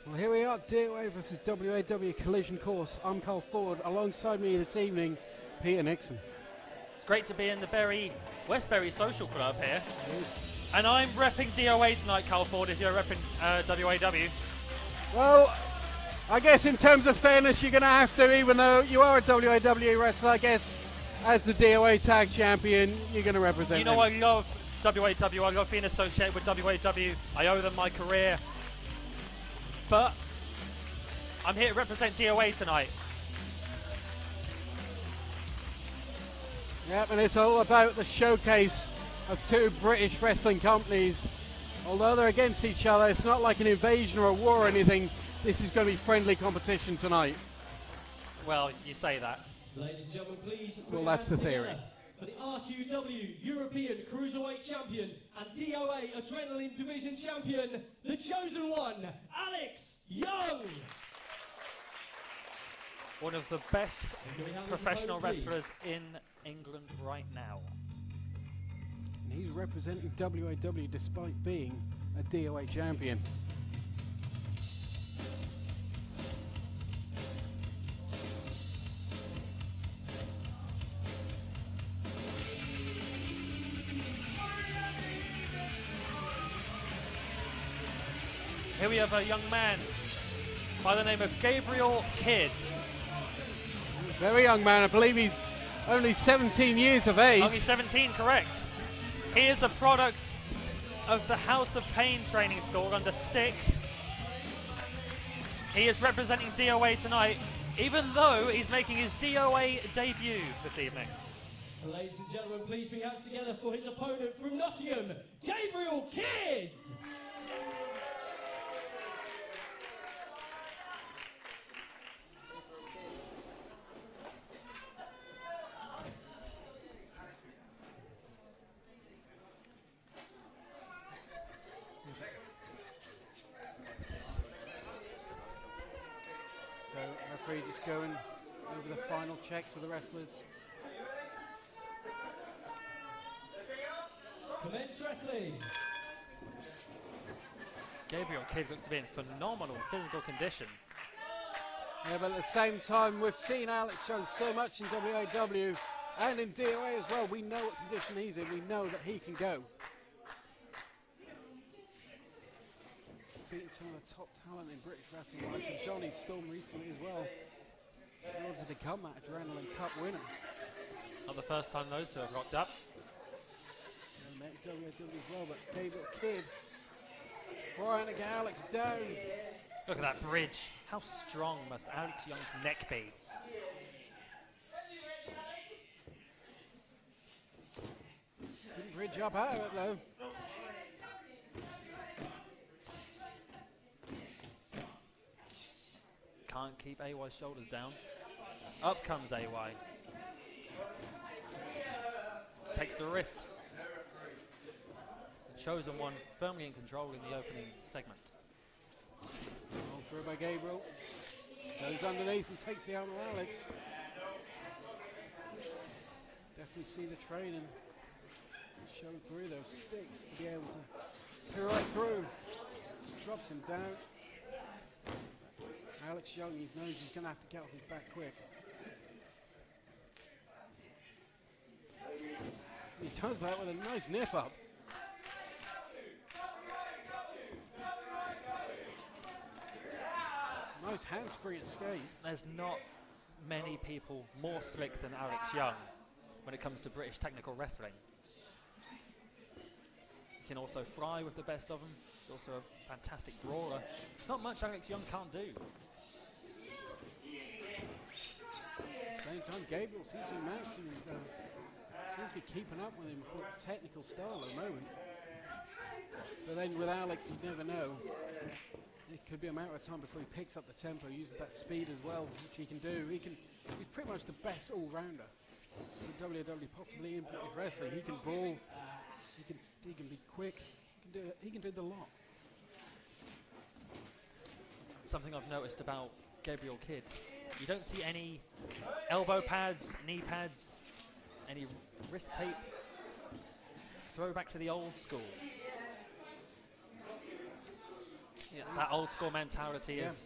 Well, here we are, DOA versus WAW Collision Course. I'm Carl Ford. Alongside me this evening, Peter Nixon. It's great to be in the Westbury Social Club here. And I'm repping DOA tonight, Carl Ford, if you're repping WAW. Well, I guess in terms of fairness, you're going to have to, even though you are a WAW wrestler, I guess, as the DOA Tag Champion, you're going to represent You know, them. I love WAW. I love being associated with WAW. I owe them my career. But I'm here to represent DOA tonight. Yep, and it's all about the showcase of two British wrestling companies. Although they're against each other, it's not like an invasion or a war or anything. This is going to be friendly competition tonight. Well, you say that. Ladies and gentlemen, please. Well, that's the theory. For the RQW European Cruiserweight Champion and DOA Adrenaline Division Champion, the chosen one, Alex Young. One of the best professional wrestlers in England right now. And he's representing WAW despite being a DOA champion. Here we have a young man by the name of Gabriel Kidd. Very young man, I believe he's only 17 years of age. Only 17, correct. He is a product of the House of Pain training school under Styx. He is representing DOA tonight, even though he's making his DOA debut this evening. Ladies and gentlemen, please put your hands together for his opponent from Nottingham, Gabriel Kidd. So referee just going over the final checks with the wrestlers. Commence wrestling. Gabriel Kidd looks to be in phenomenal physical condition. Yeah, but at the same time, we've seen Alex Young so much in WAW and in DOA as well. We know what condition he's in. We know that he can go. Beating some of the top talent in British wrestling, like Johnny Storm recently as well, in order to become that Adrenaline Cup winner. Not the first time those two have rocked up. And met WAW as well, but Gabriel Kidd trying to get Alex down. Look at that bridge. How strong must Alex Young's neck be? Couldn't bridge up out of it though. Can't keep AY's shoulders down. Up comes AY. Takes the wrist. The chosen one firmly in control in the opening segment. All through by Gabriel. Goes underneath and takes the arm of Alex. Definitely see the training showing through those sticks to be able to go right through. Drops him down. Alex Young, he knows he's going to have to get off his back quick. He does that with a nice nip up. Nice hands-free escape. There's not many people more slick than Alex Young when it comes to British technical wrestling. He can also fly with the best of them. He's also a fantastic brawler. There's not much Alex Young can't do. At the same time, Gabriel seems to be matching, seems to be keeping up with him for technical style at the moment. But then with Alex, you never know. It could be a matter of time before he picks up the tempo, uses that speed as well, which he can do. He's pretty much the best all-rounder in WAW, possibly in British wrestling. He can brawl, he can be quick, he can do the lot. Something I've noticed about Gabriel Kidd, you don't see any elbow pads, knee pads, any wrist tape. Throwback to the old school. Yeah, that old school mentality of,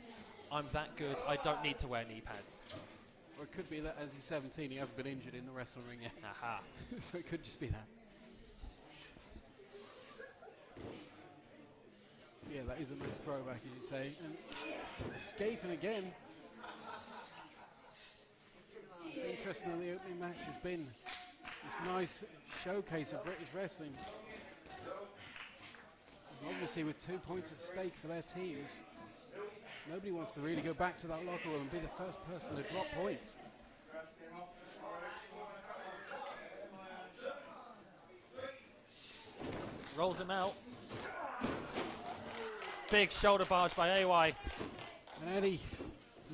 I'm that good, I don't need to wear knee pads. Or it could be that as he's 17, he hasn't been injured in the wrestling ring yet. Aha. So it could just be that. Yeah, that is a nice throwback, as you say. And escaping again. It's interesting that the opening match has been this nice showcase of British wrestling. And obviously with 2 points at stake for their teams, nobody wants to really go back to that locker room and be the first person to drop points. Rolls him out. Big shoulder barge by AY. And any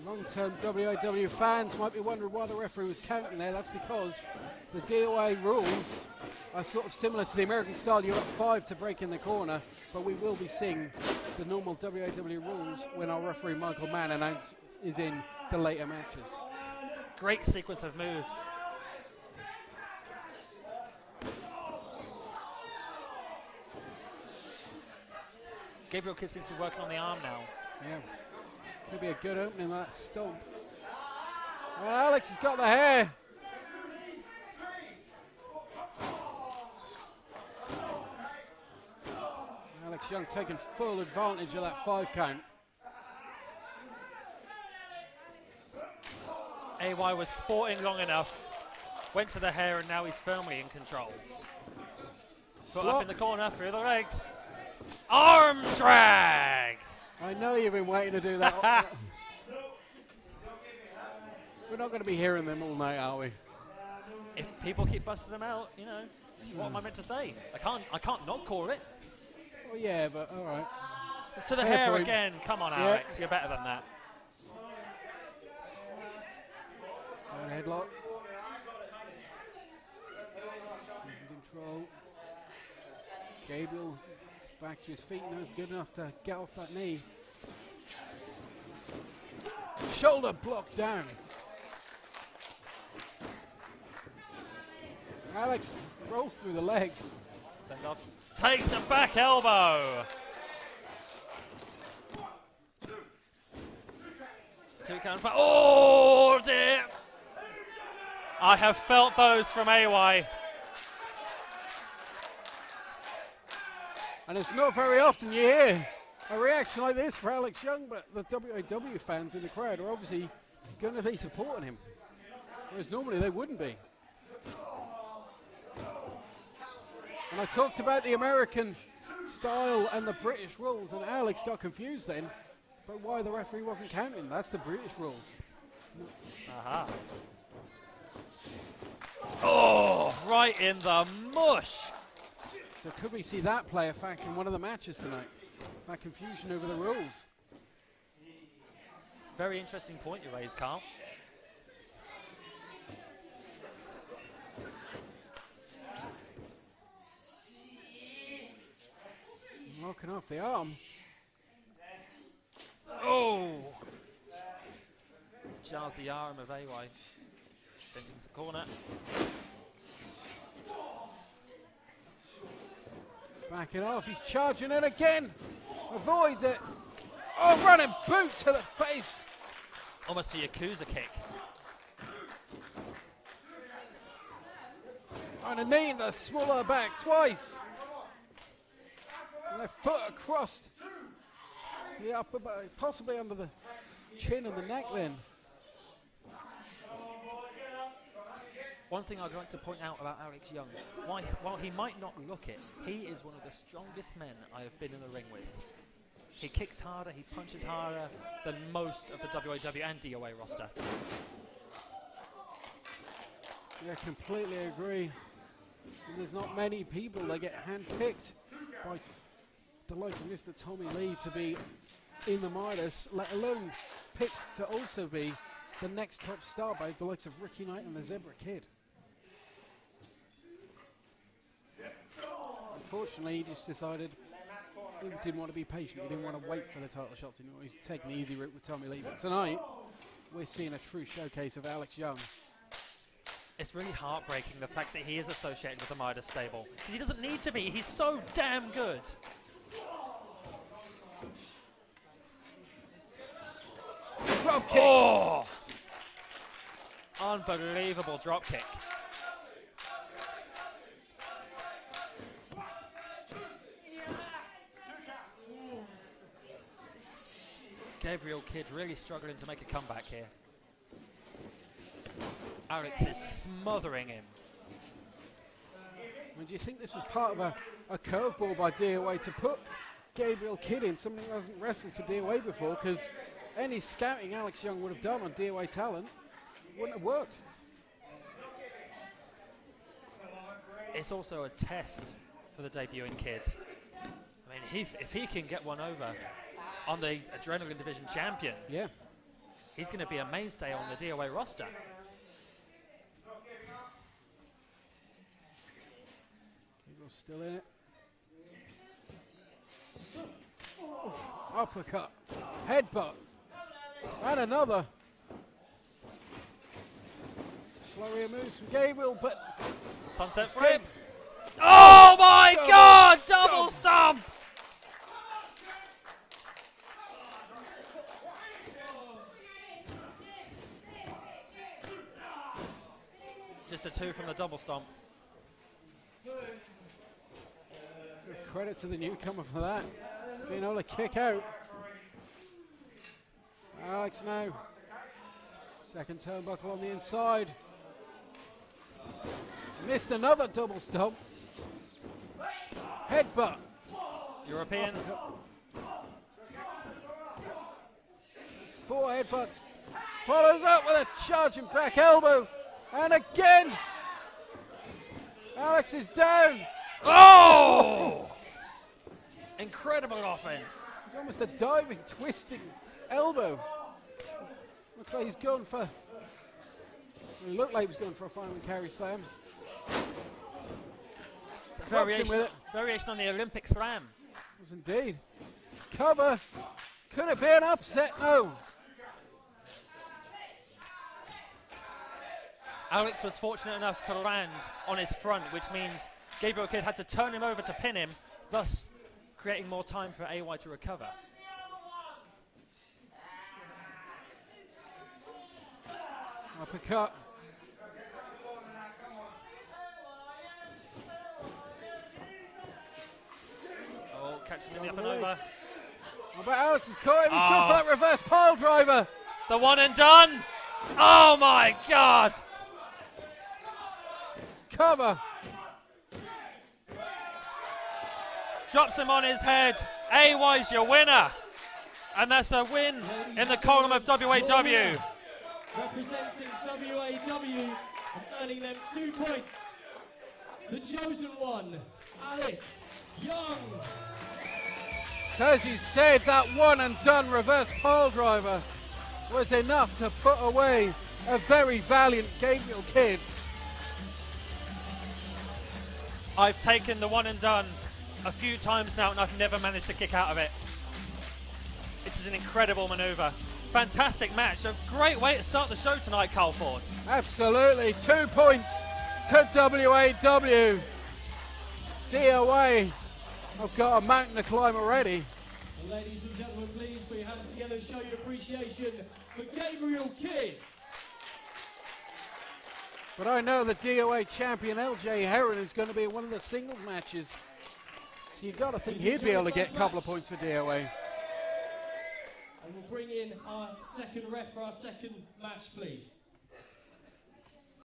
long-term WAW fans might be wondering why the referee was counting there. That's because the DOA rules are sort of similar to the American style. You're at 5 to break in the corner, but we will be seeing the normal WAW rules when our referee Michael Mann is in the later matches. Great sequence of moves. Gabriel Kidd seems to be working on the arm now. Yeah. Could be a good opening, that stomp. And Alex has got the hair. Alex Young taking full advantage of that 5 count. AY was sporting long enough, went to the hair, and now he's firmly in control. Foot up in the corner, through the legs. Arm drag! I know you've been waiting to do that. We're not going to be hearing them all night, are we? If people keep busting them out, you know, what am I meant to say? I can't not call it. Oh yeah, but all right. To the Fair hair point. again. Come on, Alex, you're better than that. Side headlock. In control. Gabriel back to his feet, knows good enough to get off that knee. Shoulder blocked down. Alex rolls through the legs. Send off. Takes the back elbow. 2 count. Oh dear! I have felt those from AY. And it's not very often you hear a reaction like this for Alex Young, but the WAW fans in the crowd are obviously going to be supporting him, whereas normally they wouldn't be. And I talked about the American style and the British rules, and Alex got confused then, but why the referee wasn't counting. That's the British rules. Aha. Oh, right in the mush. So could we see that play a factor in one of the matches tonight? That confusion over the rules. It's a very interesting point you raised, Carl. Knocking off the arm. Oh! Jars the arm of AY. Sends him to the corner. Backing off, he's charging it again. Avoids it. Oh, running boot to the face. Almost a Yakuza kick. And a knee in the smaller back twice. Left foot across the upper back, possibly under the chin and the neck then. One thing I'd like to point out about Alex Young, while he might not look it, he is one of the strongest men I have been in the ring with. He kicks harder, he punches harder than most of the WAW and DOA roster. Yeah, completely agree. And there's not many people that get handpicked by the likes of Mr. Tommy Lee to be in the Midas, let alone picked to also be the next top star by the likes of Ricky Knight and the Zebra Kid. Unfortunately, he just decided he didn't want to be patient. He didn't want to wait for the title shots. He was taking the easy route with Tommy Lee. But tonight, we're seeing a true showcase of Alex Young. It's really heartbreaking, the fact that he is associated with the Midas stable. Because he doesn't need to be. He's so damn good. drop kick. Oh! Unbelievable drop kick. Gabriel Kidd really struggling to make a comeback here. Alex is smothering him. I mean, do you think this was part of a curveball by DOA to put Gabriel Kidd in, something that hasn't wrestled for DOA before? Because any scouting Alex Young would have done on DOA talent wouldn't have worked. It's also a test for the debuting Kidd. I mean, if he can get one over on the Adrenaline Division champion, yeah, he's going to be a mainstay on the DOA roster. Gabriel's still in it. Uppercut, headbutt, and another. Flurry of moves from Gabriel, but sunset flip. Oh my God! Double stomp! Just a 2 from the double stomp. Credit to the newcomer for that, being able to kick out. Alex now, second turnbuckle on the inside. Missed another double stomp. Headbutt. European. 4 headbutts. Follows up with a charging back elbow. And again. Alex is down. Oh! Incredible offense. It's almost a diving, twisting elbow. Looks like he's going for. It looked like he was going for a final carry slam. It's a variation on the Olympic slam. It was indeed. Cover. Could it be an upset? No. Alex was fortunate enough to land on his front, which means Gabriel Kidd had to turn him over to pin him, thus creating more time for AY to recover. Uppercut. Oh, catches him in the up and over. What about Alex's caught him? He's gone for that reverse pile driver. The one and done. Oh my God. Cover. Drops him on his head. AY's your winner. And that's a win in the column of WAW. Representing WAW and earning them 2 points. The chosen one, Alex Young. So as you said, that one and done reverse pile driver was enough to put away a very valiant Gabriel Kidd. I've taken the one and done a few times now and I've never managed to kick out of it. It is an incredible maneuver. Fantastic match. A great way to start the show tonight, Carl Ford. Absolutely. 2 points to WAW. DOA have got a mountain to climb already. And ladies and gentlemen, please put your hands together and show your appreciation for Gabriel Kidd. But I know the DOA champion LJ Heron is going to be in one of the singles matches. So you've got to think he'd be able to get a couple of points for DOA. And we'll bring in our second ref for our second match, please.